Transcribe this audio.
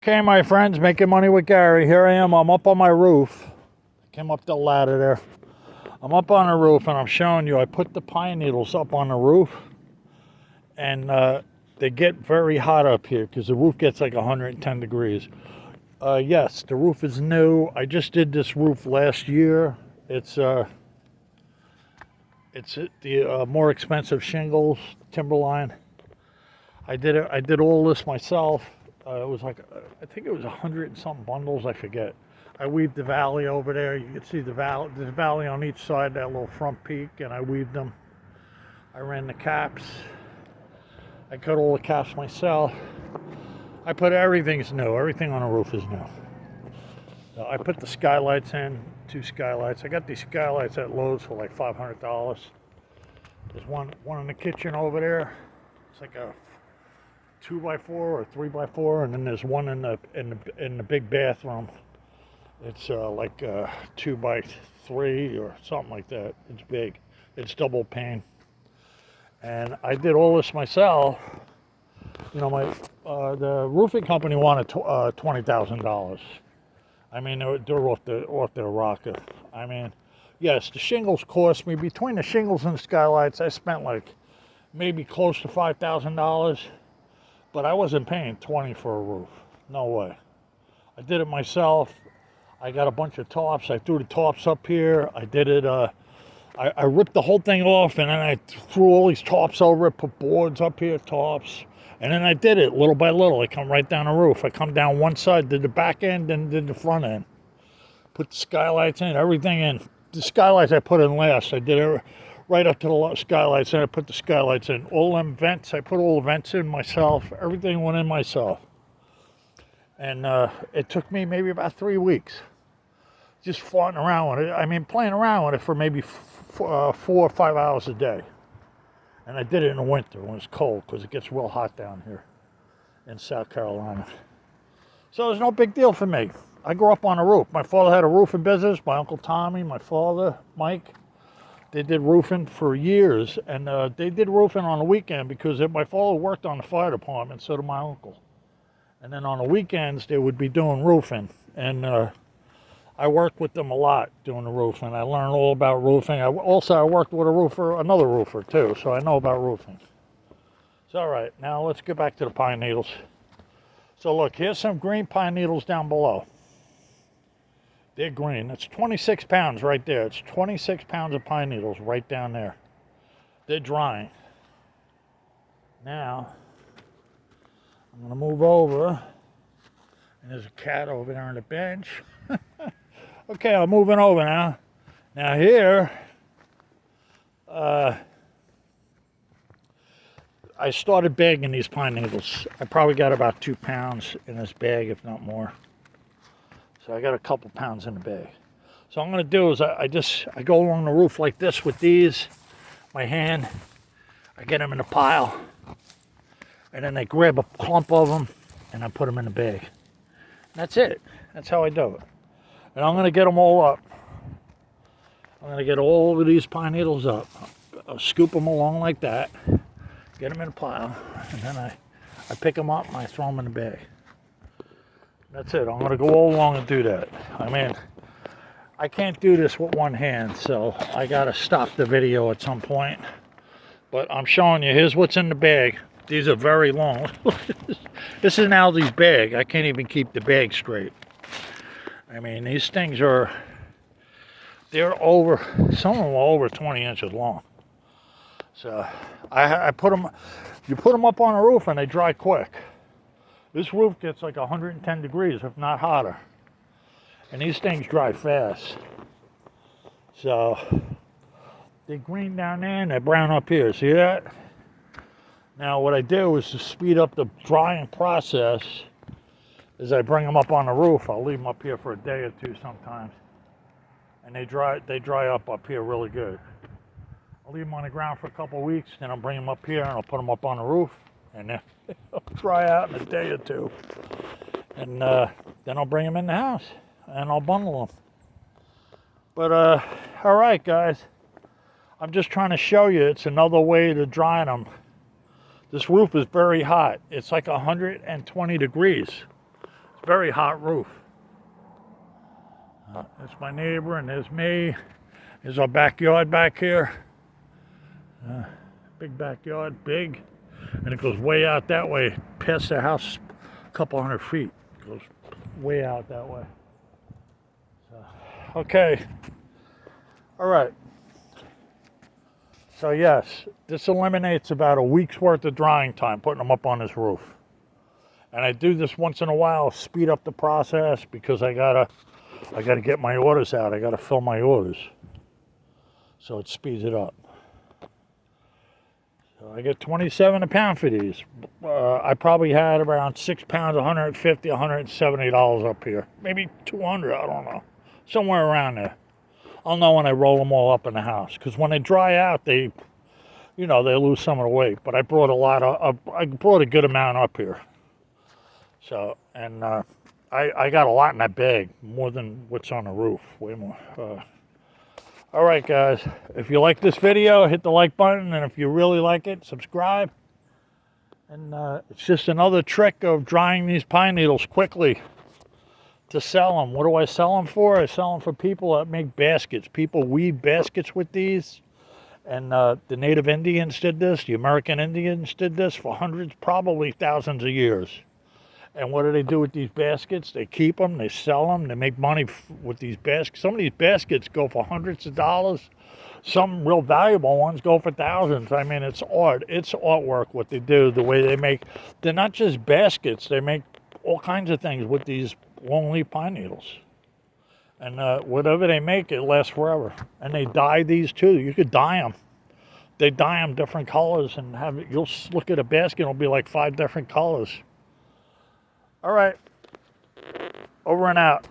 Okay, my friends, making money with Gary. Here I am. I'm up on my roof. I came up the ladder there. I'm up on the roof, and I'm showing you. I put the pine needles up on the roof, and they get very hot up here because the roof gets like 110 degrees. Yes, the roof is new. I just did this roof last year. It's the more expensive shingles, timberline. I did all this myself. It was like, I think it was 100 and something bundles, I forget. I weaved the valley over there. You can see the valley. There's a valley on each side, that little front peak, and I weaved them. I ran the caps. I cut all the caps myself. I put everything's new. Everything on the roof is new. So I put the skylights in, 2 skylights. I got these skylights at Lowe's for like $500. There's one in the kitchen over there. It's like a 2x4 or 3x4, and then there's one in the big bathroom. It's like 2x3 or something like that. It's big. It's double pane. And I did all this myself. You know, the roofing company wanted $20,000. I mean, they're off their rocker. I mean, yes, the shingles cost me, between the shingles and the skylights, I spent like maybe close to $5,000. But I wasn't paying $20 for a roof. No way. I did it myself. I got a bunch of tops. I threw the tops up here. I did it. I ripped the whole thing off, and then I threw all these tops over it, put boards up here, tops. And then I did it little by little. I come right down the roof. I come down one side, did the back end, then did the front end. Put the skylights in, everything in. The skylights I put in last. I did it right up to the skylights, and I put the skylights in. All them vents, I put all the vents in myself. Everything went in myself. And it took me maybe about 3 weeks. Just farting around with it. I mean, playing around with it for maybe 4 or 5 hours a day. And I did it in the winter when it's cold, because it gets real hot down here in South Carolina. So it's no big deal for me. I grew up on a roof. My father had a roofing business. My Uncle Tommy, my father, Mike. They did roofing for years, and they did roofing on the weekend because my father worked on the fire department, so did my uncle. And then on the weekends, they would be doing roofing, and I worked with them a lot doing the roofing. I learned all about roofing. I worked with another roofer too, so I know about roofing. So all right, now let's get back to the pine needles. So look, here's some green pine needles down below. They're green. It's 26 pounds right there. It's 26 pounds of pine needles right down there. They're drying. Now, I'm going to move over. And there's a cat over there on the bench. Okay, I'm moving over now. Now here, I started bagging these pine needles. I probably got about 2 pounds in this bag, if not more. So I got a couple pounds in the bag. So what I'm going to do is I go along the roof like this with these, my hand. I get them in a pile, and then I grab a clump of them, and I put them in the bag. That's it. That's how I do it. And I'm going to get them all up. I'm going to get all of these pine needles up. I'll scoop them along like that, get them in a pile, and then I pick them up and I throw them in the bag. That's it. I'm going to go all along and do that. I mean, I can't do this with one hand, so I got to stop the video at some point. But I'm showing you, here's what's in the bag. These are very long. This is an Aldi's bag. I can't even keep the bag straight. I mean, these things they're over, some of them are over 20 inches long. So I put them, you put them up on a roof and they dry quick. This roof gets like 110 degrees, if not hotter. And these things dry fast. So they're green down there and they're brown up here. See that? Now what I do is to speed up the drying process is I bring them up on the roof. I'll leave them up here for a day or two sometimes. And they dry up here really good. I'll leave them on the ground for a couple of weeks, then I'll bring them up here and I'll put them up on the roof. And then they'll dry out in a day or two. And then I'll bring them in the house and I'll bundle them. But all right, guys. I'm just trying to show you it's another way to dry them. This roof is very hot. It's like 120 degrees. It's very hot roof. That's my neighbor, and there's me. There's our backyard back here. Big backyard, big. And it goes way out that way, past their house, a couple 100 feet. It goes way out that way. So, okay. All right. So yes, this eliminates about a week's worth of drying time, putting them up on this roof. And I do this once in a while, speed up the process, because I gotta get my orders out. I gotta fill my orders. So it speeds it up. So I get 27 a pound for these. I probably had around 6 pounds, $150, $170 up here. Maybe 200, I don't know. Somewhere around there. I'll know when I roll them all up in the house. Because when they dry out, they lose some of the weight. But I brought a good amount up here. So, and I got a lot in that bag, more than what's on the roof, way more. All right, guys, if you like this video, hit the like button, and if you really like it, subscribe. And it's just another trick of drying these pine needles quickly to sell them. What do I sell them for? I sell them for people that make baskets. People weave baskets with these. And the Native Indians did this. The American Indians did this for hundreds, probably thousands of years. And what do they do with these baskets? They keep them, they sell them, they make money with these baskets. Some of these baskets go for hundreds of dollars. Some real valuable ones go for thousands. I mean, it's art. It's artwork what they do, the way they make. They're not just baskets. They make all kinds of things with these longleaf pine needles. And whatever they make, it lasts forever. And they dye these too. You could dye them. They dye them different colors and have it. You'll look at a basket, it'll be like 5 different colors. All right, over and out.